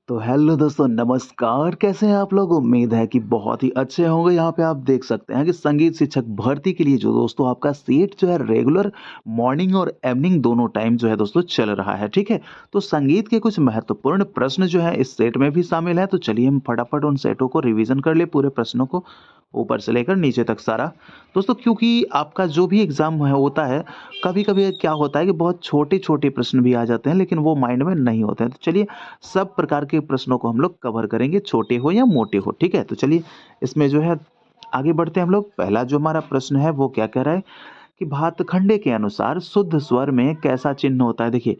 तो हेलो दोस्तों, नमस्कार। कैसे हैं आप लोग? उम्मीद है कि बहुत ही अच्छे होंगे। यहाँ पे आप देख सकते हैं कि संगीत शिक्षक भर्ती के लिए जो दोस्तों आपका सीट जो है रेगुलर मॉर्निंग और इवनिंग दोनों टाइम जो है दोस्तों चल रहा है, ठीक है? तो संगीत के कुछ महत्वपूर्ण प्रश्न जो है इस सेट में भी शामिल है। तो चलिए हम फटाफट उन सेटों को रिवीजन कर ले, पूरे प्रश्नों को ऊपर से लेकर नीचे तक सारा। दोस्तों क्योंकि आपका जो भी एग्जाम है होता है, कभी कभी क्या होता है कि बहुत छोटे छोटे प्रश्न भी आ जाते हैं, लेकिन वो माइंड में नहीं होते हैं। तो चलिए सब प्रकार के प्रश्नों को हम लोग कवर करेंगे, छोटे हो या मोटे हो, ठीक है? तो चलिए इसमें जो है आगे बढ़ते हैं हम लोग। पहला जो हमारा प्रश्न है वो क्या कह रहा है कि भातखंडे के अनुसार शुद्ध स्वर में कैसा चिन्ह होता है? देखिए,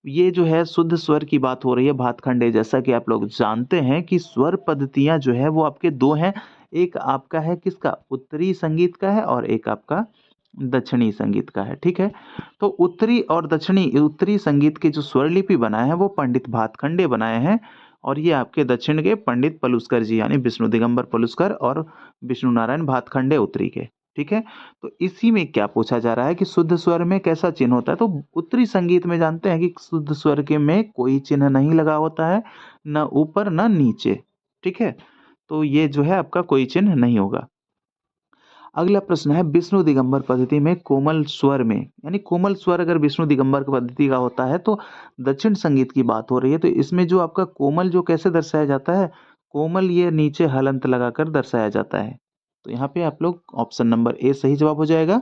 ये जो है शुद्ध स्वर की बात हो रही है भातखंडे। जैसा कि आप लोग जानते हैं कि स्वर पद्धतियां जो है वो आपके दो हैं। एक आपका है किसका? उत्तरी संगीत का है, और एक आपका दक्षिणी संगीत का है, ठीक है? तो उत्तरी और दक्षिणी, उत्तरी संगीत के जो स्वर लिपि बनाए हैं वो पंडित भातखंडे बनाए हैं, और ये आपके दक्षिण के पंडित पलुस्कर जी यानी विष्णु दिगंबर पलुस्कर और विष्णु नारायण भातखंडे उत्तरी के, ठीक है? तो इसी में क्या पूछा जा रहा है कि शुद्ध स्वर में कैसा चिन्ह होता है? तो उत्तरी संगीत में जानते हैं कि शुद्ध स्वर के में कोई चिन्ह नहीं लगा होता है, न ऊपर न नीचे, ठीक है? तो ये जो है आपका कोई चिन्ह नहीं होगा। अगला प्रश्न है विष्णु दिगंबर पद्धति में कोमल स्वर में, यानी कोमल स्वर अगर विष्णु दिगंबर पद्धति का होता है तो दक्षिण संगीत की बात हो रही है। तो इसमें जो आपका कोमल जो कैसे दर्शाया जाता है? कोमल ये नीचे हलंत लगाकर दर्शाया जाता है। तो यहाँ पे आप लोग ऑप्शन नंबर ए सही जवाब हो जाएगा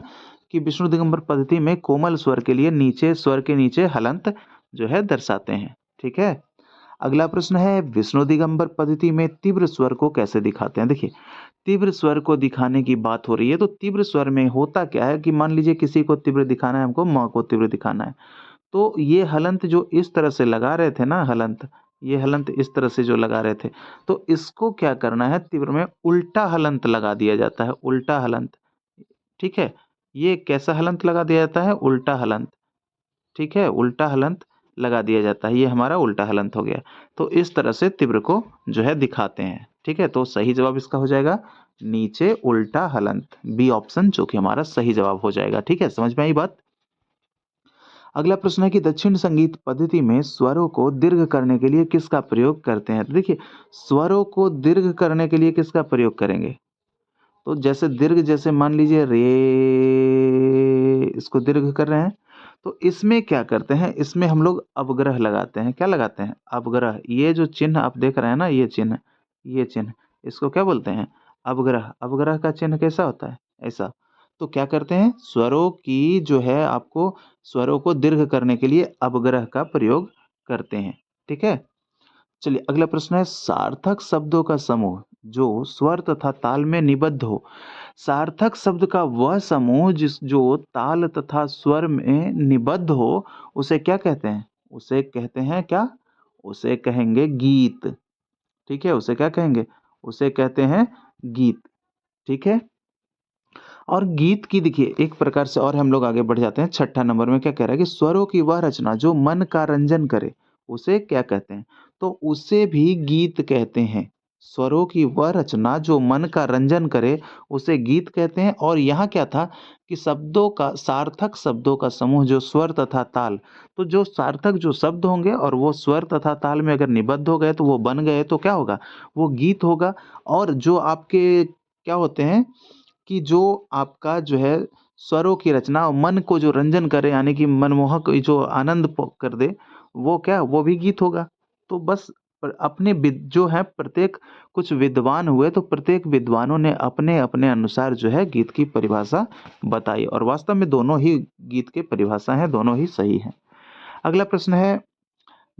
कि विष्णु दिगंबर पद्धति में कोमल स्वर के लिए नीचे स्वर के नीचे हलंत जो है दर्शाते हैं, ठीक है? अगला प्रश्न है विष्णु दिगंबर पद्धति में तीव्र स्वर को कैसे दिखाते हैं? देखिए, तीव्र स्वर को दिखाने की बात हो रही है। तो तीव्र स्वर में होता क्या है कि मान लीजिए किसी को तीव्र दिखाना है, हमको म को तीव्र दिखाना है, तो ये हलंत जो इस तरह से लगा रहे थे ना, हलंत, ये हलंत इस तरह से जो लगा रहे थे, तो इसको क्या करना है, तीव्र में उल्टा हलंत लगा दिया जाता है, उल्टा हलंत, ठीक है? ये कैसा हलंत लगा दिया जाता है? उल्टा हलंत, ठीक है? उल्टा हलंत लगा दिया जाता है, ये हमारा उल्टा हलंत हो गया। तो इस तरह से तीव्र को जो है दिखाते हैं, ठीक है? तो सही जवाब इसका हो जाएगा नीचे उल्टा हलंत, बी ऑप्शन जो कि हमारा सही जवाब हो जाएगा, ठीक है? समझ में आई बात? अगला प्रश्न है कि दक्षिण संगीत पद्धति में स्वरों को दीर्घ करने के लिए किसका प्रयोग करते हैं? तो देखिए, स्वरों को दीर्घ करने के लिए किसका प्रयोग करेंगे? तो जैसे दीर्घ, जैसे मान लीजिए रे, इसको दीर्घ कर रहे हैं, तो इसमें क्या करते हैं, इसमें हम लोग अवग्रह लगाते हैं। क्या लगाते हैं? अवग्रह। ये जो चिन्ह आप देख रहे हैं ना, ये चिन्ह, ये चिन्ह, इसको क्या बोलते हैं? अवग्रह। अवग्रह का चिन्ह कैसा होता है? ऐसा। तो क्या करते हैं, स्वरों की जो है आपको स्वरों को दीर्घ करने के लिए अवग्रह का प्रयोग करते हैं, ठीक है? चलिए अगला प्रश्न है सार्थक शब्दों का समूह जो स्वर तथा ताल में निबद्ध हो। सार्थक शब्द का वह समूह जिस जो ताल तथा स्वर में निबद्ध हो, उसे क्या कहते हैं? उसे कहते हैं क्या? उसे कहेंगे गीत, ठीक है? उसे क्या कहेंगे? उसे कहते हैं गीत, ठीक है? और गीत की देखिए एक प्रकार से, और हम लोग आगे बढ़ जाते हैं। छठा नंबर में क्या कह रहा है कि स्वरों की वह रचना जो मन का रंजन करे, उसे क्या कहते हैं? तो उसे भी गीत कहते हैं। स्वरों की वह रचना जो मन का रंजन करे, उसे गीत कहते हैं। और यहाँ क्या था कि शब्दों का, सार्थक शब्दों का समूह जो स्वर तथा ताल, तो जो सार्थक जो शब्द होंगे और वो स्वर तथा ताल में अगर निबद्ध हो गए तो वो बन गए, तो क्या होगा? वो गीत होगा। और जो आपके क्या होते हैं कि जो आपका जो है स्वरों की रचना और मन को जो रंजन करे, यानी कि मनमोहक जो आनंद कर दे, वो क्या, वो भी गीत होगा। तो बस अपने जो है प्रत्येक, कुछ विद्वान हुए तो प्रत्येक विद्वानों ने अपने अपने अनुसार जो है गीत की परिभाषा बताई, और वास्तव में दोनों ही गीत के परिभाषा है, दोनों ही सही है। अगला प्रश्न है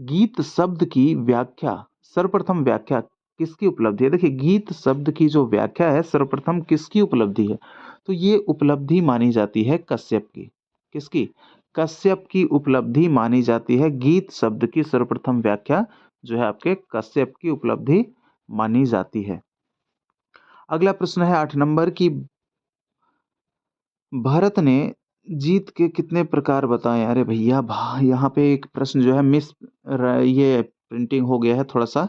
गीत शब्द की व्याख्या, सर्वप्रथम व्याख्या किसकी उपलब्धि है? देखिए, गीत शब्द की जो व्याख्या है सर्वप्रथम किसकी उपलब्धि है? तो ये उपलब्धि मानी जाती है कश्यप की। किसकी? कश्यप की उपलब्धि मानी जाती है। गीत शब्द की सर्वप्रथम व्याख्या जो है आपके कश्यप की उपलब्धि मानी जाती है। अगला प्रश्न है 8 नंबर की, भरत ने जीत के कितने प्रकार बताए? अरे भैया यहाँ पे एक प्रश्न जो है ये प्रिंटिंग हो गया है थोड़ा सा,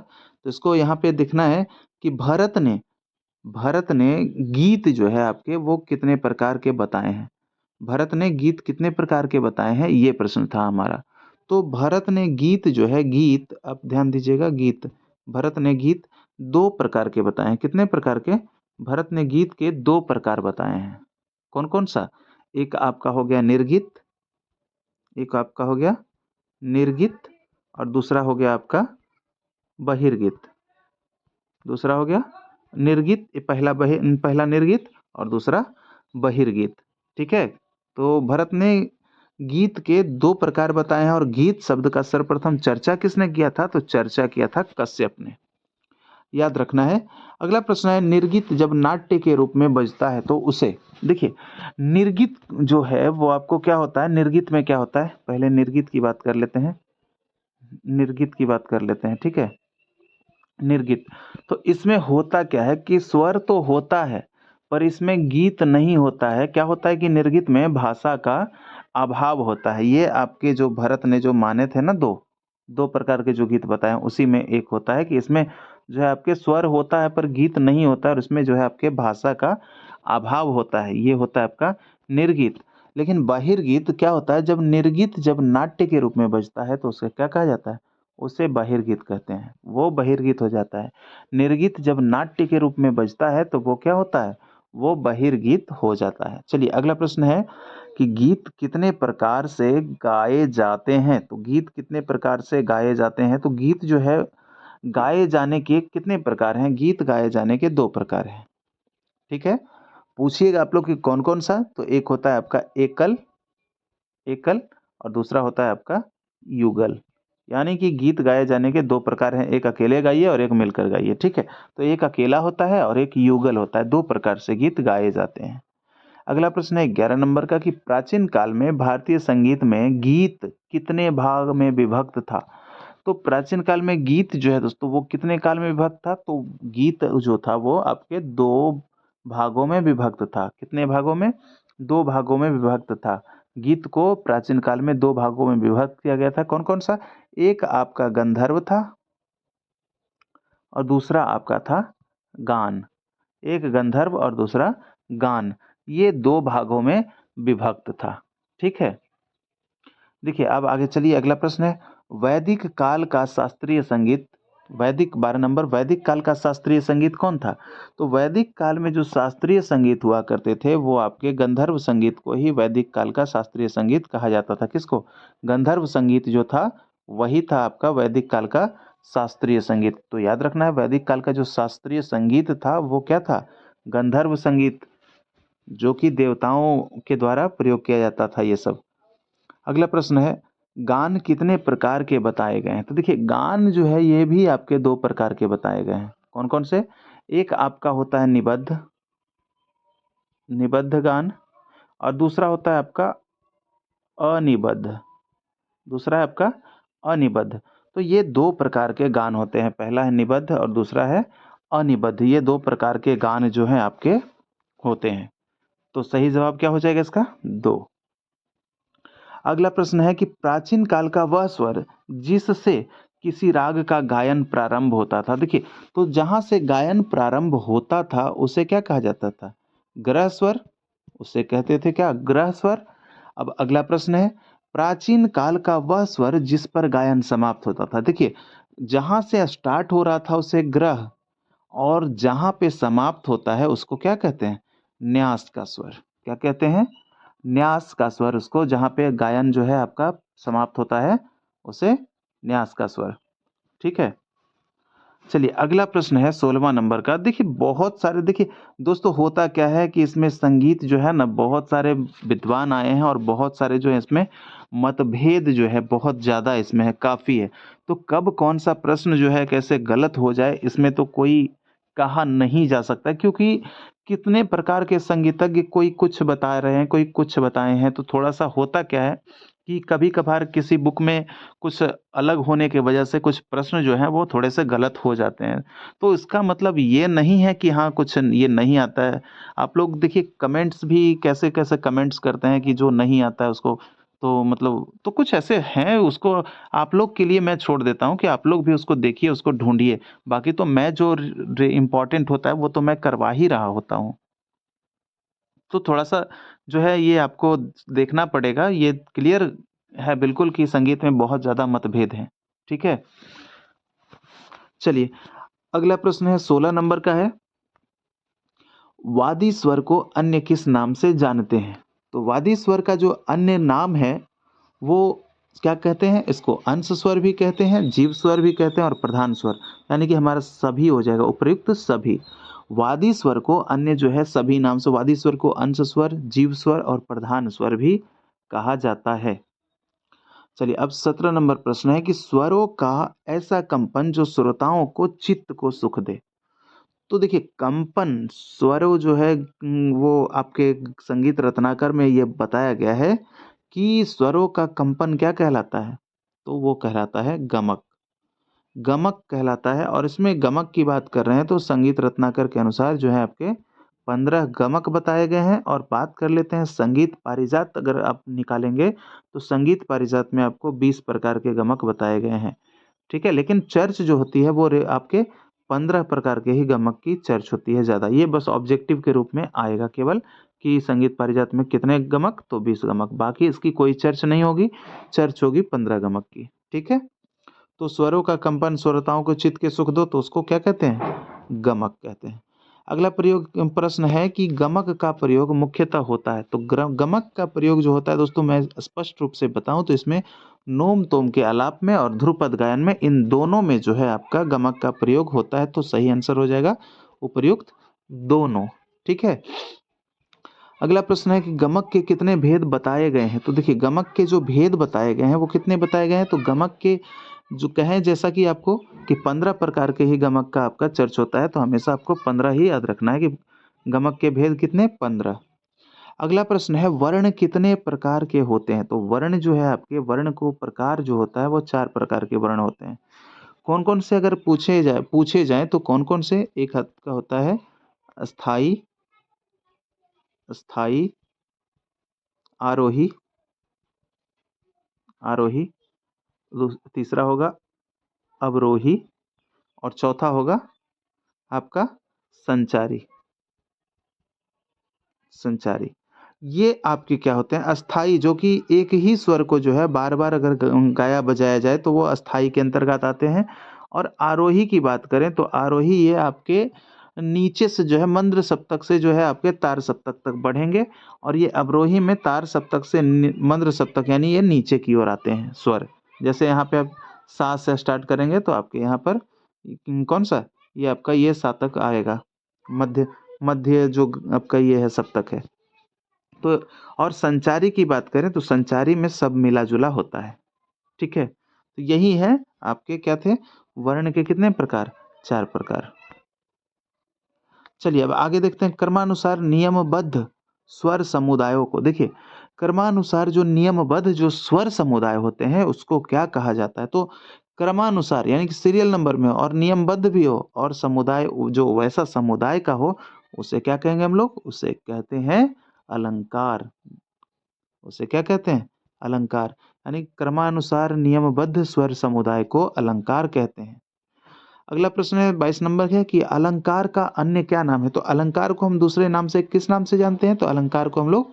तो इसको यहाँ पे दिखना है कि भरत ने गीत जो है आपके वो कितने प्रकार के बताए हैं? भरत ने गीत कितने प्रकार के बताए हैं, ये प्रश्न था हमारा। तो भरत ने गीत जो है, गीत आप ध्यान दीजिएगा, गीत भरत ने गीत 2 प्रकार के बताए हैं। कितने प्रकार के? भरत ने गीत के 2 प्रकार बताए हैं। कौन-कौन सा? एक आपका हो गया निर्गीत, एक आपका हो गया निर्गीत और दूसरा हो गया आपका बहिर्गीत। दूसरा हो गया निर्गीत, पहला निर्गीत और दूसरा बहिर्गीत। ठीक है? तो भरत ने गीत के 2 प्रकार बताए हैं और गीत शब्द का सर्वप्रथम चर्चा किसने किया था? तो चर्चा किया था कश्यप ने। याद रखना है। अगला प्रश्न है निर्गीत जब नाट्य के रूप में बजता है तो उसे देखिए निर्गीत जो है वो आपको क्या होता है? निर्गीत में क्या होता है? पहले निर्गीत की बात कर लेते हैं। निर्गीत की बात कर लेते हैं, ठीक है? निर्गीत। तो इसमें होता क्या है कि स्वर तो होता है, पर इसमें गीत नहीं होता है। क्या होता है कि निर्गीत में भाषा का अभाव होता है। ये आपके जो भरत ने जो माने थे ना 2 प्रकार के जो गीत बताए हैं, उसी में एक होता है कि इसमें जो है आपके स्वर होता है पर गीत नहीं होता है और इसमें जो है आपके भाषा का अभाव होता है। ये होता है आपका निर्गीत। लेकिन बहिर्गीत क्या होता है? जब निर्गीत जब नाट्य के रूप में बजता है तो उसे क्या कहा जाता है? उसे बहिर्गीत कहते हैं। वो बहिर्गीत हो जाता है। निर्गीत जब नाट्य के रूप में बजता है तो वो क्या होता है? वो बहिर्गीत हो जाता है। चलिए अगला प्रश्न है कि गीत कितने प्रकार से गाए जाते हैं? तो गीत कितने प्रकार से गाए जाते हैं? तो गीत जो है गाए जाने के कितने प्रकार हैं? गीत गाए जाने के 2 प्रकार हैं। ठीक है? पूछिएगा आप लोग कि कौन-कौन सा? तो एक होता है आपका एकल एकल और दूसरा होता है आपका युगल। यानी कि गीत गाए जाने के 2 प्रकार हैं, एक अकेले गाइए और एक मिलकर गाइए, ठीक है? तो एक अकेला होता है और एक युगल होता है, 2 प्रकार से गीत गाए जाते हैं। अगला प्रश्न है 11 नंबर का कि प्राचीन काल में भारतीय संगीत में गीत कितने भाग में विभक्त था? तो प्राचीन काल में गीत जो है दोस्तों वो कितने काल में विभक्त था? तो गीत जो था वो आपके 2 भागों में विभक्त था। कितने भागों में? 2 भागों में विभक्त था। गीत को प्राचीन काल में 2 भागों में विभक्त किया गया था। कौन-कौन सा? एक आपका गंधर्व था और दूसरा आपका था गान। एक गंधर्व और दूसरा गान। ये 2 भागों में विभक्त था। ठीक है? देखिए अब आगे चलिए अगला प्रश्न है वैदिक काल का शास्त्रीय संगीत वैदिक 12 नंबर वैदिक काल का शास्त्रीय संगीत कौन था? तो वैदिक काल में जो शास्त्रीय संगीत हुआ करते थे वो आपके गंधर्व संगीत को ही वैदिक काल का शास्त्रीय संगीत कहा जाता था। किसको? गंधर्व संगीत जो था वही था आपका वैदिक काल का शास्त्रीय संगीत। तो याद रखना है वैदिक काल का जो शास्त्रीय संगीत था वो क्या था? गंधर्व संगीत, जो कि देवताओं के द्वारा प्रयोग किया जाता था ये सब। अगला प्रश्न है गान कितने प्रकार के बताए गए हैं? तो देखिए गान जो है ये भी आपके 2 प्रकार के बताए गए हैं। कौन-कौन से? एक आपका होता है निबद्ध निबद्ध गान और दूसरा होता है आपका अनिबद्ध। दूसरा है आपका अनिबद्ध। तो ये 2 प्रकार के गान होते हैं। पहला है निबद्ध और दूसरा है अनिबद्ध। ये 2 प्रकार के गान जो हैं आपके होते हैं। तो सही जवाब क्या हो जाएगा इसका? 2। अगला प्रश्न है कि प्राचीन काल का वह स्वर जिससे किसी राग का गायन प्रारंभ होता था। देखिए तो जहां से गायन प्रारंभ होता था उसे क्या कहा जाता था? ग्रह स्वर। उसे कहते थे क्या? ग्रह स्वर। अब अगला प्रश्न है प्राचीन काल का वह स्वर जिस पर गायन समाप्त होता था। देखिए जहां से स्टार्ट हो रहा था उसे ग्रह और जहां पे समाप्त होता है उसको क्या कहते हैं? न्यास का स्वर। क्या कहते हैं? न्यास का स्वर। उसको जहाँ पे गायन जो है आपका समाप्त होता है उसे न्यास का स्वर। ठीक है? चलिए अगला प्रश्न है 16वां नंबर का। देखिए बहुत सारे देखिए दोस्तों होता क्या है कि इसमें संगीत जो है ना बहुत सारे विद्वान आए हैं और बहुत सारे जो है इसमें मतभेद जो है बहुत ज़्यादा इसमें है, काफ़ी है। तो कब कौन-सा प्रश्न जो है कैसे गलत हो जाए इसमें तो कोई कहा नहीं जा सकता क्योंकि कितने प्रकार के संगीतज्ञ कोई कुछ बता रहे हैं, कोई कुछ बताए हैं। तो थोड़ा-सा होता क्या है कि कभी-कभार किसी बुक में कुछ अलग होने की वजह से कुछ प्रश्न जो हैं वो थोड़े से गलत हो जाते हैं। तो इसका मतलब ये नहीं है कि हाँ, कुछ ये नहीं आता है। आप लोग देखिए कमेंट्स भी कैसे-कैसे कमेंट्स करते हैं कि जो नहीं आता है उसको तो मतलब तो कुछ ऐसे हैं उसको आप लोग के लिए मैं छोड़ देता हूँ कि आप लोग भी उसको देखिए, उसको ढूँढिए। बाकी तो मैं जो र इम्पोर्टेंट होता है वो तो मैं करवा ही रहा होता हूँ। तो थोड़ा-सा जो है ये आपको देखना पड़ेगा, ये क्लियर है बिल्कुल कि संगीत में बहुत ज़्यादा मतभेद हैं, ठीक है? चलिए, अगला प्रश्न है 16 नंबर का है, वादी स्वर को अन्य किस नाम से जानते हैं? तो वादी स्वर का जो अन्य नाम है वो क्या कहते हैं? इसको अंश स्वर भी कहते हैं, जीव स्वर भी कहते हैं और प्रधान स्वर, यानी कि हमारा सभी हो जाएगा, उपयुक्त सभी। वादी स्वर को अन्य जो है सभी नाम से, वादी स्वर को अंश स्वर, जीव स्वर और प्रधान स्वर भी कहा जाता है। चलिए, अब 17 नंबर प्रश्न है कि स्वरों का ऐसा कंपन जो श्रोताओं को चित्त को सुख दे। तो देखिए, कंपन स्वरों जो है वो आपके संगीत रत्नाकर में ये बताया गया है कि स्वरों का कंपन क्या कहलाता है? तो वो कहलाता है गमक। गमक कहलाता है, और इसमें गमक की बात कर रहे हैं तो संगीत रत्नाकर के अनुसार जो है आपके 15 गमक बताए गए हैं। और बात कर लेते हैं संगीत पारिजात, अगर आप निकालेंगे तो संगीत पारिजात में आपको 20 प्रकार के गमक बताए गए हैं। ठीक है, लेकिन चर्च जो होती है वो आपके 15 प्रकार के ही गमक की चर्च होती है ज़्यादा। ये बस ऑब्जेक्टिव के रूप में आएगा केवल कि संगीत पारिजात में कितने गमक, तो 20 गमक, बाकी इसकी कोई चर्च नहीं होगी, चर्च होगी 15 गमक की। ठीक है, तो स्वरों का कंपन श्रोताओं को चित्त के सुख दो तो उसको क्या कहते हैं? गमक कहते हैं। अगला प्रश्न है कि गमक का प्रयोग मुख्यतः होता है। तो गमक का प्रयोग जो होता है दोस्तों, मैं स्पष्ट रूप से बताऊं तो इसमें नोम तोम के आलाप में और ध्रुपद गायन में, इन दोनों में जो है आपका गमक का प्रयोग होता है। तो सही आंसर हो जाएगा उपर्युक्त दोनों। ठीक है, अगला प्रश्न है कि गमक के कितने भेद बताए गए हैं? तो देखिए, गमक के जो भेद बताए गए हैं वो कितने बताए गए हैं? तो गमक के जो कहें जैसा कि आपको कि 15 प्रकार के ही गमक का आपका चर्च होता है, तो हमेशा आपको 15 ही याद रखना है कि गमक के भेद कितने? 15। अगला प्रश्न है, वर्ण कितने प्रकार के होते हैं? तो वर्ण जो है आपके, वर्ण को प्रकार जो होता है वो 4 प्रकार के वर्ण होते हैं। कौन कौन से अगर पूछे जाए तो कौन कौन से? एक हद का होता है स्थाई, स्थाई, आरोही, आरोही, तीसरा होगा अवरोही, और चौथा होगा आपका संचारी, संचारी। ये आपके क्या होते हैं? अस्थाई, जो कि एक ही स्वर को जो है बार-बार अगर गाया बजाया जाए तो वो अस्थाई के अंतर्गत आते हैं। और आरोही की बात करें तो आरोही ये आपके नीचे से जो है मंद्र सप्तक से जो है आपके तार सप्तक तक बढ़ेंगे, और ये अवरोही में तार सप्तक से मंद्र सप्तक, यानी ये नीचे की ओर आते हैं स्वर। जैसे यहाँ पे आप सा से स्टार्ट करेंगे तो आपके यहाँ पर कौन सा? ये आपका ये सा तक आएगा, मध्य मध्य जो आपका ये है सप्तक है। तो और संचारी की बात करें तो संचारी में सब मिला-जुला होता है। ठीक है? तो यही है आपके क्या थे? वर्ण के कितने प्रकार? 4 प्रकार। चलिए, अब आगे देखते हैं क्रमानुसार नियमबद्ध स्वर समुदायों को। देखिए, क्रमानुसार जो नियमबद्ध जो स्वर समुदाय होते हैं उसको क्या कहा जाता है? तो क्रमानुसार यानी कि सीरियल नंबर में और नियमबद्ध भी हो और समुदाय जो वैसा समुदाय का हो, उसे क्या कहेंगे हम लोग? उसे कहते हैं अलंकार। उसे क्या कहते हैं? अलंकार। यानी क्रमानुसार नियमबद्ध स्वर समुदाय को अलंकार कहते हैं। अगला प्रश्न है 22 नंबर का कि अलंकार का अन्य क्या नाम है? तो अलंकार को हम दूसरे नाम से किस नाम से जानते हैं? तो अलंकार को हम लोग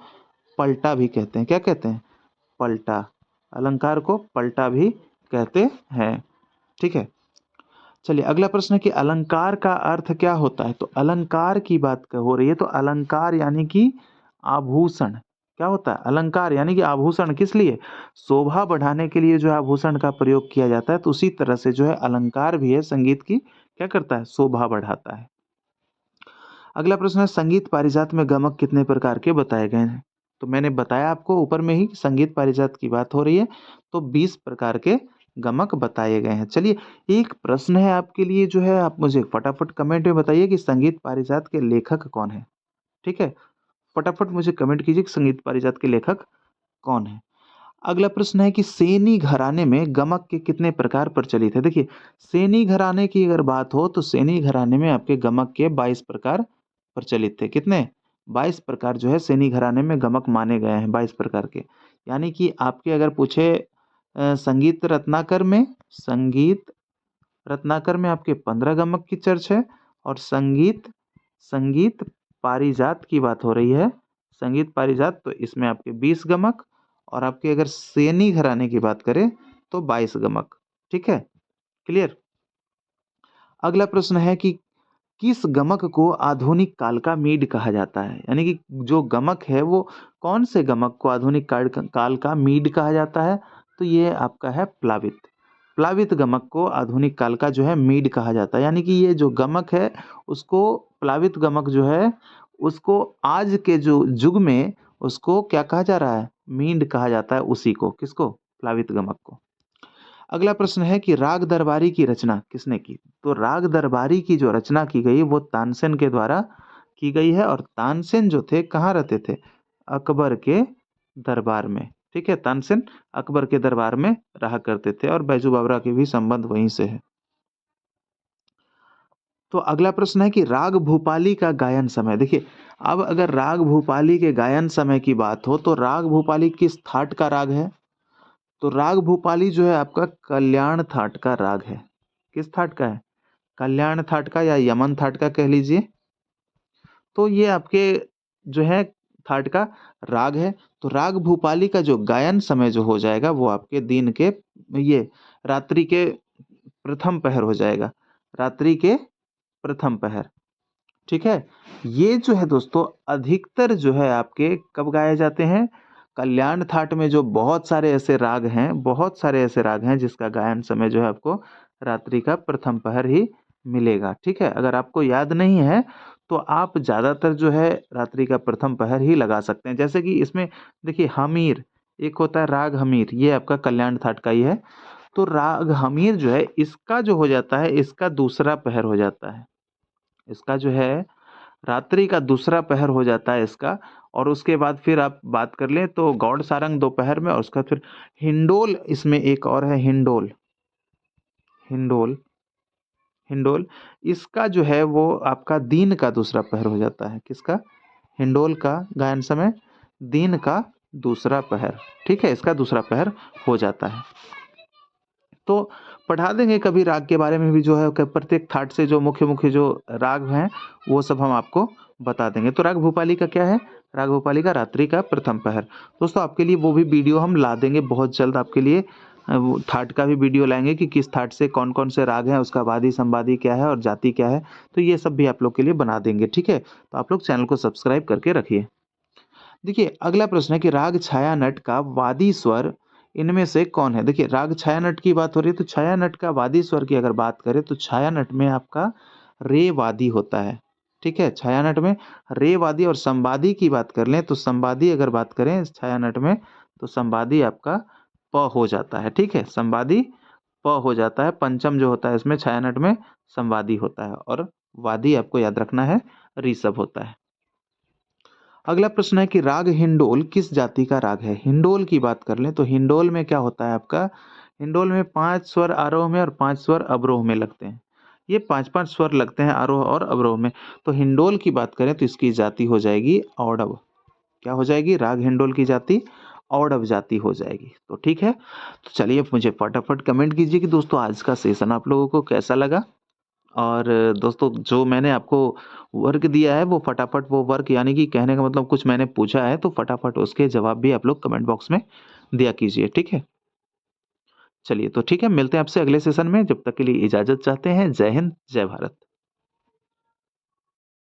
पलटा भी कहते हैं। क्या कहते हैं? पलटा। अलंकार को पलटा भी कहते हैं। ठीक है। चलिए, अगला प्रश्न है कि अलंकार का अर्थ क्या होता है? तो अलंकार की बात हो रही है तो अलंकार यानी कि आभूषण। क्या होता है? अलंकार यानी कि आभूषण। किस लिए? शोभा बढ़ाने के लिए जो है आभूषण का प्रयोग किया जाता है, तो उसी तरह से जो है अलंकार भी है संगीत की क्या करता है? शोभा बढ़ाता है। अगला प्रश्न है संगीत पारिजात में गमक कितने प्रकार के बताए गए हैं? तो मैंने बताया आपको ऊपर में ही संगीत पारिजात की बात हो रही है, तो 20 प्रकार के गमक बताए गए हैं। चलिए, एक प्रश्न है आपके लिए जो है, आप मुझे फटाफट कमेंट में बताइए कि संगीत पारिजात के लेखक कौन है? ठीक है? फटाफट मुझे कमेंट कीजिए कि संगीत पारिजात के लेखक कौन है? अगला प्रश्न है कि सेनी घराने में गमक के कितने प्रकार प्रचलित है? देखिए, सेनी घराने की अगर बात हो तो सेनी घराने में आपके गमक के 22 प्रकार प्रचलित थे। कितने? 22 प्रकार जो है सेनी घराने में गमक माने गए हैं, 22 प्रकार के। यानी कि आपके अगर पूछे संगीत रत्नाकर में आपके 15 गमक की चर्च है, और संगीत संगीत पारिजात की बात हो रही है, संगीत पारिजात तो इसमें आपके 20 गमक, और आपके अगर सेनी घराने की बात करें तो 22 गमक। ठीक है? क्लियर? अगला प्रश्न है कि किस गमक को आधुनिक काल का मीड कहा जाता है? यानी कि जो गमक है वो कौन से गमक को आधुनिक काल का मीड कहा जाता है? तो ये आपका है प्लावित। प्लावित गमक को आधुनिक काल का जो है मीड कहा जाता है। यानी कि ये जो गमक है उसको प्लावित गमक जो है उसको आज के जो युग में उसको क्या कहा जा रहा है? मींड कहा जाता है उसी को। किसको? प्लावित गमक को। अगला प्रश्न है कि राग दरबारी की रचना किसने की? तो राग दरबारी की जो रचना की गई वो तानसेन के द्वारा की गई है और तानसेन जो थे कहाँ रहते थे? अकबर के दरबार में। ठीक है, तानसेन अकबर के दरबार में रहा करते थे और बैजू बावरा के भी संबंध वहीं से है। तो अगला प्रश्न है कि राग भूपाली का गायन समय। देखिए, अब अगर राग भूपाली के गायन समय की बात हो तो राग भूपाली किस थाट का राग है? तो राग भूपाली जो है आपका कल्याण थाट का राग है। किस थाट का है? कल्याण थाट का या यमन थाट का कह लीजिए। तो ये आपके जो है थाट का राग है। तो राग भूपाली का जो गायन समय जो हो जाएगा वो आपके दिन के ये रात्रि के प्रथम पहर हो जाएगा। रात्रि के प्रथम पहर। ठीक है? ये जो है दोस्तों अधिकतर जो है आपके कब गाए जाते हैं? कल्याण थाट में जो बहुत सारे ऐसे राग हैं, बहुत सारे ऐसे राग हैं जिसका गायन समय जो है आपको रात्रि का प्रथम पहर ही मिलेगा। ठीक है? अगर आपको याद नहीं है तो आप ज़्यादातर जो है रात्रि का प्रथम पहर ही लगा सकते हैं। जैसे कि इसमें देखिए हमीर, एक होता है राग हमीर, ये आपका कल्याण थाट का ही है। तो राग हमीर जो है इसका जो हो जाता है, इसका दूसरा पहर हो जाता है। इसका जो है रात्रि का दूसरा पहर हो जाता है इसका। और उसके बाद फिर आप बात कर लें तो गौड़ सारंग दोपहर में और उसका फिर हिंडोल, इसमें एक और है हिंडोल। हिंडोल हिंडोल इसका जो है वो आपका दिन का दूसरा पहर हो जाता है। किसका? हिंडोल का गायन समय दिन का दूसरा पहर। ठीक है, इसका दूसरा पहर हो जाता है। तो पढ़ा देंगे कभी राग के बारे में भी जो है प्रत्येक थाट से जो मुख्य मुख्य जो राग हैं वो सब हम आपको बता देंगे। तो राग भूपाली का क्या है? राग भूपाली का रात्रि का प्रथम पहर। दोस्तों आपके लिए वो भी वीडियो हम ला देंगे बहुत जल्द आपके लिए। वो थाट का भी वीडियो लाएंगे कि किस थाट से कौन कौन से राग हैं, उसका वादी संवादी क्या है और जाति क्या है। तो ये सब भी आप लोग के लिए बना देंगे। ठीक है, तो आप लोग चैनल को सब्सक्राइब करके रखिए। देखिए अगला प्रश्न है कि राग छाया नट का वादी स्वर इनमें से कौन है? देखिए राग छाया नट की बात हो रही है तो छाया नट का वादी स्वर की अगर बात करें तो छाया नट में आपका रे वादी होता है। ठीक है, छाया नट में रे वादी। और संवादी की बात कर लें तो संवादी अगर बात करें छाया नट में तो संवादी आपका प हो जाता है। ठीक है, संवादी प हो जाता है। पंचम जो होता है इसमें छाया नट में संवादी होता है और वादी आपको याद रखना है ऋषभ होता है। अगला प्रश्न है कि राग हिंडोल किस जाति का राग है? हिंडोल की बात कर लें तो हिंडोल में क्या होता है आपका? हिंडोल में 5 स्वर आरोह में और 5 स्वर अवरोह में लगते हैं। ये 5-5 स्वर लगते हैं आरोह और अवरोह में। तो हिंडोल की बात करें तो इसकी जाति हो जाएगी औडव। क्या हो जाएगी? राग हिंडोल की जाति औडव जाति हो जाएगी। तो ठीक है, तो चलिए मुझे फटाफट कमेंट कीजिए कि दोस्तों आज का सेशन आप लोगों को कैसा लगा। और दोस्तों जो मैंने आपको वर्क दिया है वो फटाफट वो वर्क, यानी कि कहने का मतलब कुछ मैंने पूछा है तो फटाफट उसके जवाब भी आप लोग कमेंट बॉक्स में दिया कीजिए। ठीक है, चलिए तो ठीक है, मिलते हैं आपसे अगले सेशन में। जब तक के लिए इजाजत चाहते हैं। जय हिंद, जय भारत।